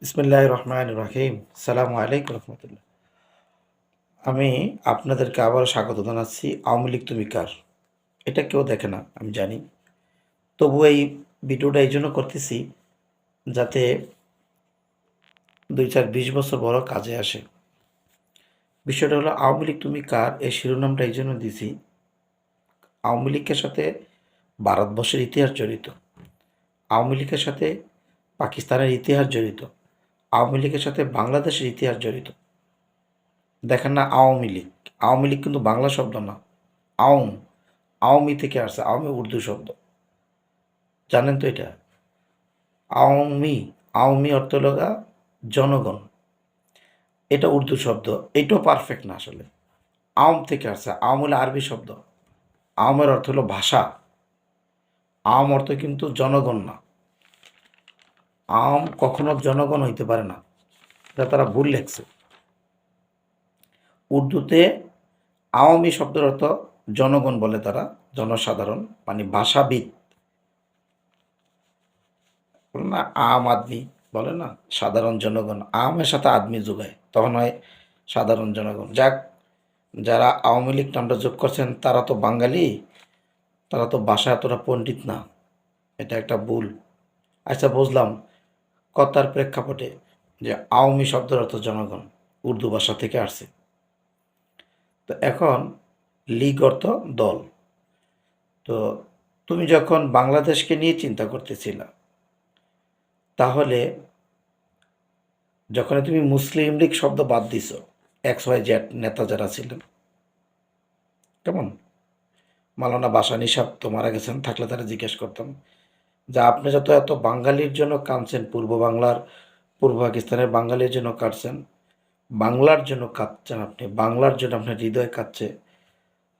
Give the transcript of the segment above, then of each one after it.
বিসমিল্লাহির রহমানির রহিম। সালামু আলাইকুম রহমতুল্লাহ। আমি আপনাদেরকে আবারও স্বাগত জানাচ্ছি। আওয়ামী লীগ তুমি কার? এটা কেউ দেখে না, আমি জানি। তবু এই ভিডিওটা এই জন্য করতেছি যাতে 2-4-20 বছর বড় কাজে আসে। বিষয়টা হলো আওয়ামী লীগ তুমি কার, এই শিরোনামটা এই জন্য দিছি। আওয়ামী লীগের সাথে ভারতবর্ষের ইতিহাস জড়িত, আওয়ামী লীগের সাথে পাকিস্তানের ইতিহাস জড়িত, আওয়ামী লীগের সাথে বাংলাদেশের ইতিহাস জড়িত। দেখেন না, আওয়ামী লীগ, আওয়ামী লীগ কিন্তু বাংলা শব্দ না। আওম, আওয়ামী থেকে আসছে। আওয়ামী উর্দু শব্দ, জানেন তো এটা? আওয়ামী, আওয়ামী অর্থ হলো জনগণ। এটা উর্দু শব্দ, এটাও পারফেক্ট না আসলে। আওম থেকে আসছে। আওম হলো আরবি শব্দ। আওমের অর্থ হলো ভাষা। আওম অর্থ কিন্তু জনগণ না। আওম কখনো জনগণ হইতে পারে না, এটা তারা ভুল লেখছে। উর্দুতে আওয়ামী শব্দের অর্থ জনগণ বলে তারা, জনসাধারণ, মানে ভাষাবিদ। বলে না আম আদমি, বলে না সাধারণ জনগণ, আমের সাথে আদমি যোগায় তখন হয় সাধারণ জনগণ। যাক, যারা আওয়ামী লীগ নামটা যোগ করছেন তারা তো বাঙালি, তারা তো ভাষা এতটা পণ্ডিত না, এটা একটা ভুল। আচ্ছা, বুঝলাম কথার প্রেক্ষাপটে যে আওয়ামী শব্দের অর্থ জনগণ, উর্দু ভাষা থেকে আসছে। তো এখন লীগ অর্থ দল। তো তুমি যখন বাংলাদেশকে নিয়ে চিন্তা করতেছিলা, তাহলে যখন তুমি মুসলিম লীগ শব্দ বাদ দিছো, XYZ নেতা যারা ছিলেন, কেমন, মাওলানা ভাসানী সাহেব তো মারা গেছেন, থাকলে তারা জিজ্ঞেস করতাম যে আপনি যত এত বাঙালির জন্য কাঁদছেন, পূর্ব বাংলার, পূর্ব পাকিস্তানের বাঙালির জন্য কাঁদছেন, বাংলার জন্য কাঁদছেন, আপনি বাংলার জন্য আপনার হৃদয় কাঁদছে,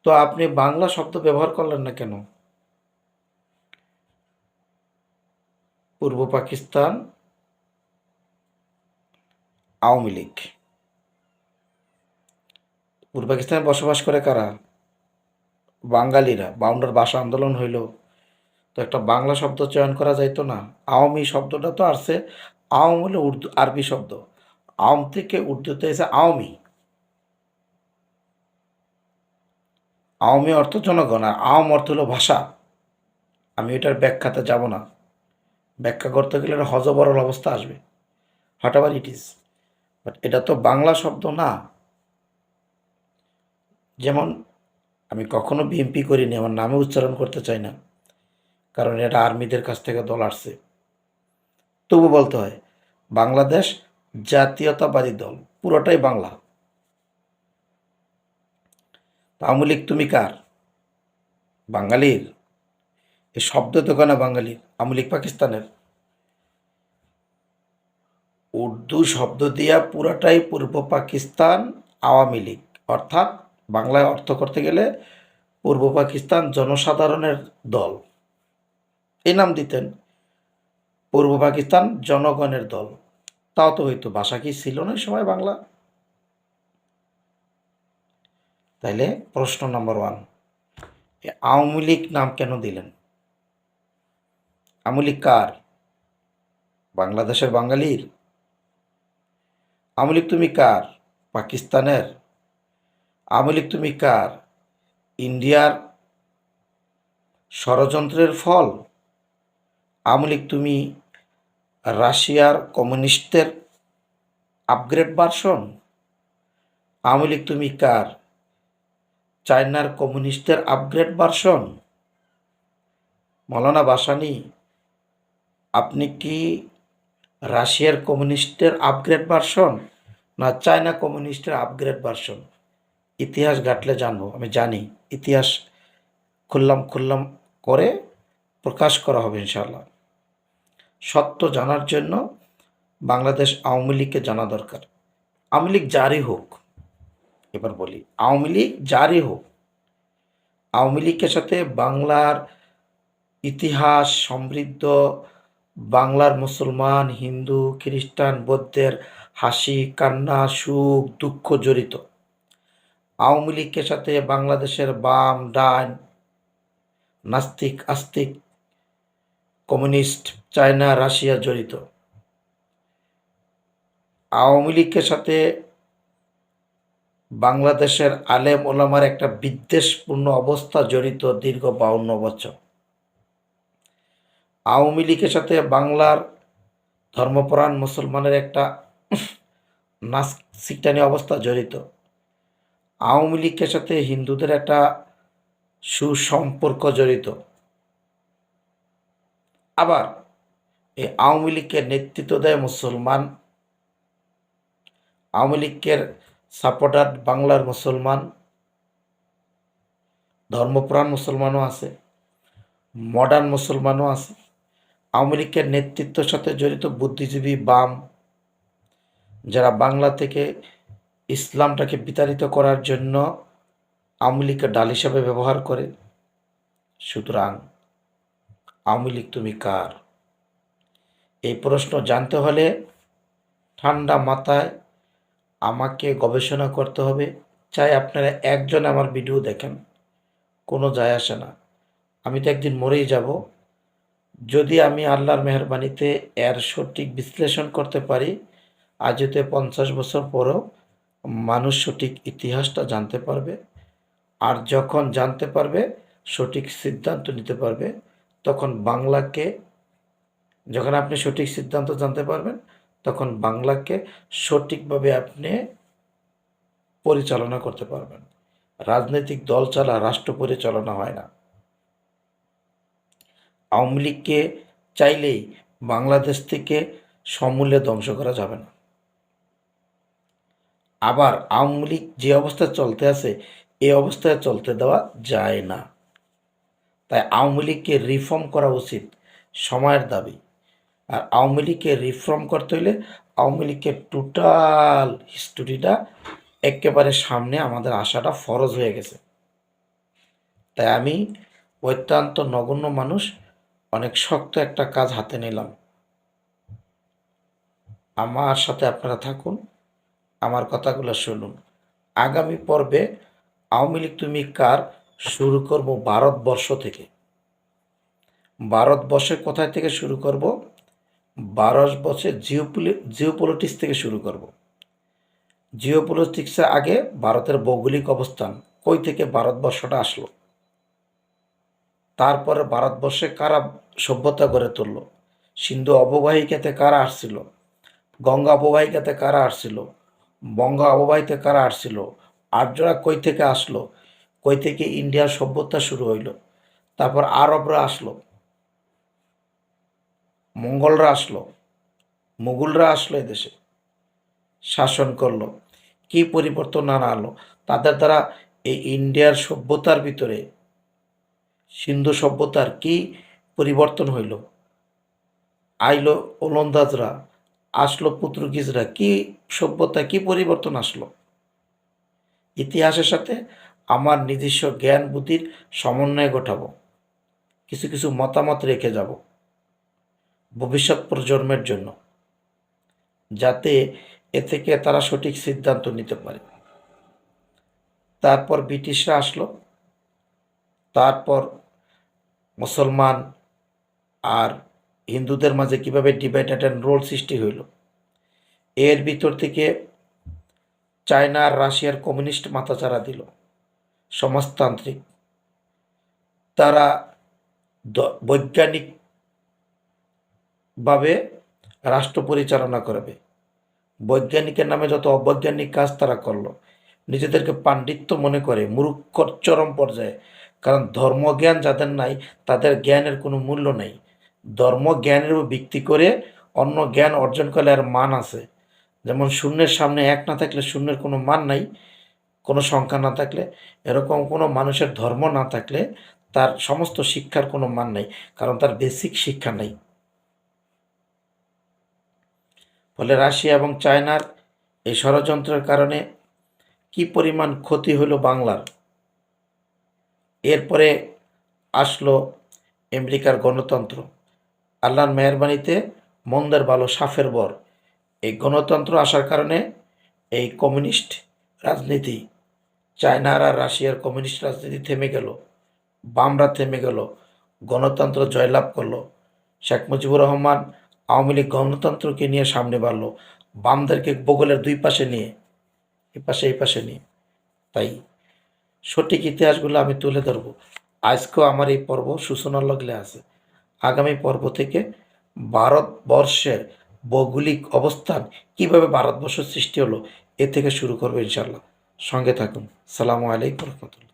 তো আপনি বাংলা শব্দ ব্যবহার করলেন না কেন? পূর্ব পাকিস্তান আওয়ামী লীগ, পূর্ব পাকিস্তানে বসবাস করে কারা? বাঙালিরা। বাউন্ডার ভাষা আন্দোলন হইল, তো একটা বাংলা শব্দ চয়ন করা যাইতো না? আওয়ামী শব্দটা তো আসছে, আওয়াম হলো উর্দু আরবি শব্দ, আওয়াম থেকে উর্দুতে এসে আওয়ামী। আওয়ামী অর্থ জনগণ, আর আওয়াম অর্থ হলো ভাষা। আমি এটার ব্যাখ্যাতে যাব না, ব্যাখ্যা করতে গেলে একটা হজবরল অবস্থা আসবে, what ever it is, but এটা তো বাংলা শব্দ না। যেমন আমি কখনো বিএমপি করিনি, আমার নামে উচ্চারণ করতে চাই না, কারণ এটা আর্মিদের কাছ থেকে দল আসছে। তবু বলতে হয় বাংলাদেশ জাতীয়তাবাদী দল, পুরোটাই বাংলা। আওয়ামী লীগ তুমি কার? বাঙালির। এই শব্দ তো কেন বাঙালির? আওয়ামী লীগ পাকিস্তানের। উর্দু শব্দ দিয়া পুরাটাই পূর্ব পাকিস্তান আওয়ামী লীগ, অর্থাৎ বাংলায় অর্থ করতে গেলে পূর্ব পাকিস্তান জনসাধারণের দল, এই নাম দিতেন। পূর্ব পাকিস্তান জনগণের দল, তাও তো হইতো। ভাষা কি ছিল না এই সময় বাংলা? তাইলে প্রশ্ন নাম্বার 1, আওয়ামী লীগ নাম কেন দিলেন? আওয়ামী লীগ কার? বাংলাদেশের বাঙালির। আওয়ামী লীগ তুমি কার? পাকিস্তানের। আওয়ামী লীগ তুমি কার? ইন্ডিয়ার ষড়যন্ত্রের ফল। আওয়ামী লীগ তুমি রাশিয়ার কমিউনিস্টদের আপগ্রেড ভার্সন। আওয়ামী লীগ তুমি কার? চায়নার কমিউনিস্টদের আপগ্রেড ভার্সন। মৌলানা ভাসানী, আপনি কি রাশিয়ার কমিউনিস্টের আপগ্রেড ভার্সন না চায়না কমিউনিস্টের আপগ্রেড ভার্সন? ইতিহাস ঘাটলে জানবো, আমি জানি। ইতিহাস খুললাম খুললাম করে প্রকাশ করা হবে ইনশাল্লাহ। সত্য জানার জন্য বাংলাদেশ আওয়ামী লীগকে জানা দরকার। আওয়ামী লীগ জারি হোক, এবার বলি আওয়ামী লীগ জারি হোক, আওয়ামী লীগের সাথে বাংলার ইতিহাস সমৃদ্ধ, বাংলার মুসলমান, হিন্দু, খ্রিস্টান, বৌদ্ধের হাসি কান্না সুখ দুঃখ জড়িত। আওয়ামী লীগের সাথে বাংলাদেশের বাম ডান, নাস্তিক আস্তিক, কমিউনিস্ট, চায়না রাশিয়া জড়িত। আওয়ামী লীগের সাথে বাংলাদেশের আলেম ওলামার একটা বিদ্বেষপূর্ণ অবস্থা জড়িত দীর্ঘ 52 বছর। আওয়ামী লীগের সাথে বাংলার ধর্মপরায়ণ মুসলমানের একটা নাস্তিকটানি অবস্থা জড়িত। আওয়ামী লীগের সাথে হিন্দুদের একটা সুসম্পর্ক জড়িত। আবার এই আওয়ামী লীগের নেতৃত্ব দেয় মুসলমান, আওয়ামী লীগের সাপোর্টার বাংলার মুসলমান, ধর্মপ্রাণ মুসলমানও আছে, মডার্ন মুসলমানও আছে। আওয়ামী লীগের নেতৃত্বের সাথে জড়িত বুদ্ধিজীবী বাম, যারা বাংলা থেকে ইসলামটাকে বিতাড়িত করার জন্য আওয়ামী লীগকে ডাল হিসাবে ব্যবহার করে। সুতরাং আওয়ামী লীগ তুমি কার? এই প্রশ্ন জানতে হলে ঠান্ডা মাথায় আমাকে গবেষণা করতে হবে। চাই আপনারা একজন আমার ভিডিও দেখেন, কোনো যায় আসে না। আমি তো একদিন মরেই যাব। যদি আমি আল্লাহর মেহরবানিতে এর সঠিক বিশ্লেষণ করতে পারি, আজ হতে 50 বছর পরেও মানুষ সঠিক ইতিহাসটা জানতে পারবে। আর যখন জানতে পারবে, সঠিক সিদ্ধান্ত নিতে পারবে, তখন বাংলাকে, যখন আপনি সঠিক সিদ্ধান্ত জানতে পারবেন, তখন বাংলাকে সঠিকভাবে আপনি পরিচালনা করতে পারবেন। রাজনৈতিক দল ছাড়া রাষ্ট্র পরিচালনা হয় না। আওয়ামী লীগকে চাইলেই বাংলাদেশ থেকে সমূলে ধ্বংস করা যাবে না। আবার আওয়ামী লীগ যে অবস্থায় চলতে আছে, এই অবস্থায় চলতে দেওয়া যায় না। তাই আওয়ামী লীগকে রিফর্ম করা উচিত, সময়ের দাবি। আর আওয়ামী লীগকে রিফর্ম করতে হলে আওয়ামী লীগের টোটাল হিস্টোরিটা একেবারে সামনে আমাদের আসাটা ফরজ হয়ে গেছে। তাই আমি অত্যন্ত নগণ্য মানুষ, অনেক শক্ত একটা কাজ হাতে নিলাম। আমার সাথে আপনারা থাকুন, আমার কথাগুলো শুনুন। আগামী পর্বে আওয়ামী লীগ তুমি কার শুরু করব ভারতবর্ষ থেকে। ভারতবর্ষের কোথায় থেকে শুরু করব? ভারতবর্ষের জিওপলিটিক্স থেকে শুরু করব। জিওপলিটিক্সের আগে ভারতের ভৌগোলিক অবস্থান, কই থেকে ভারতবর্ষটা আসলো, তারপরে ভারতবর্ষে কারা সভ্যতা গড়ে তুলল, সিন্ধু অববাহিকাতে কারা আসছিল, গঙ্গা অববাহিকাতে কারা আসছিল, বঙ্গা অববাহিকাতে কারা আসছিল, আর্যরা কই থেকে আসলো, কই থেকে ইন্ডিয়ার সভ্যতা শুরু হইল, তারপর আরবরা আসলো, মঙ্গলরা আসলো, মুঘলরা আসলো এদেশে, শাসন করলো, কি পরিবর্তন আনলো, তাদের দ্বারা এই ইন্ডিয়ার সভ্যতার ভিতরে সিন্ধু সভ্যতার কি পরিবর্তন হইল, আইলো ওলন্দাজরা, আসলো পর্তুগিজরা, কি সভ্যতা কি পরিবর্তন আসলো। ইতিহাসের সাথে আমার নিজস্ব জ্ঞান বুদ্ধির সমন্বয় ঘটাবো, কিছু কিছু মতামত রেখে যাব ভবিষ্যৎ প্রজন্মের জন্য, যাতে এ থেকে তারা সঠিক সিদ্ধান্ত নিতে পারে। তারপর ব্রিটিশরা আসলো, তারপর মুসলমান আর হিন্দুদের মাঝে কীভাবে ডিভাইডেড অ্যান্ড রোল সৃষ্টি হইল। এর ভিতর থেকে চায়না আর রাশিয়ার কমিউনিস্ট মাথাচাড়া দিল, সমাজতান্ত্রিক। তারা বৈজ্ঞানিকভাবে রাষ্ট্র পরিচালনা করবে। বৈজ্ঞানিকের নামে যত অবৈজ্ঞানিক কাজ তারা করলো, নিজেদেরকে পাণ্ডিত্য মনে করে, মূর্খ চরম পর্যায়ে। কারণ ধর্মজ্ঞান যাদের নাই, তাদের জ্ঞানের কোনো মূল্য নেই। ধর্মজ্ঞানের ভিত্তি করে অন্য জ্ঞান অর্জন করলে আর মান আছে। যেমন শূন্যের সামনে এক না থাকলে শূন্যের কোনো মান নাই, কোনো সংখ্যা না থাকলে, এরকম কোনো মানুষের ধর্ম না থাকলে তার সমস্ত শিক্ষার কোনো মান নেই, কারণ তার বেসিক শিক্ষা নেই। ফলে রাশিয়া এবং চায়নার এই ষড়যন্ত্রের কারণে কি পরিমাণ ক্ষতি হলো বাংলার। এরপরে আসলো আমেরিকার গণতন্ত্র। আল্লাহর মেহরবানিতে মন্দের ভালো সাফের বর। এই গণতন্ত্র আসার কারণে এই কমিউনিস্ট রাজনীতি, চায়নার আর রাশিয়ার কমিউনিস্ট রাজনীতি থেমে গেল, বামরা থেমে গেল, গণতন্ত্র জয়লাভ করলো। শেখ মুজিবুর রহমান আওয়ামী লীগ গণতন্ত্রকে নিয়ে সামনে বাড়ল। বামদেরকে বগলের দুই পাশে নিয়ে, এই পাশে এই পাশে নিয়ে। তাই সঠিক ইতিহাসগুলো আমি তুলে ধরবো। আজকেও আমার এই পর্ব সূচনার লগলে আছে। আগামী পর্ব থেকে ভারতবর্ষের ভৌগোলিক অবস্থান, কিভাবে ভারতবর্ষ সৃষ্টি হলো, এ থেকে শুরু করবো ইনশাল্লাহ। সঙ্গে থাকুন। সালামু আলাইকুম রহমতুল্লাহ।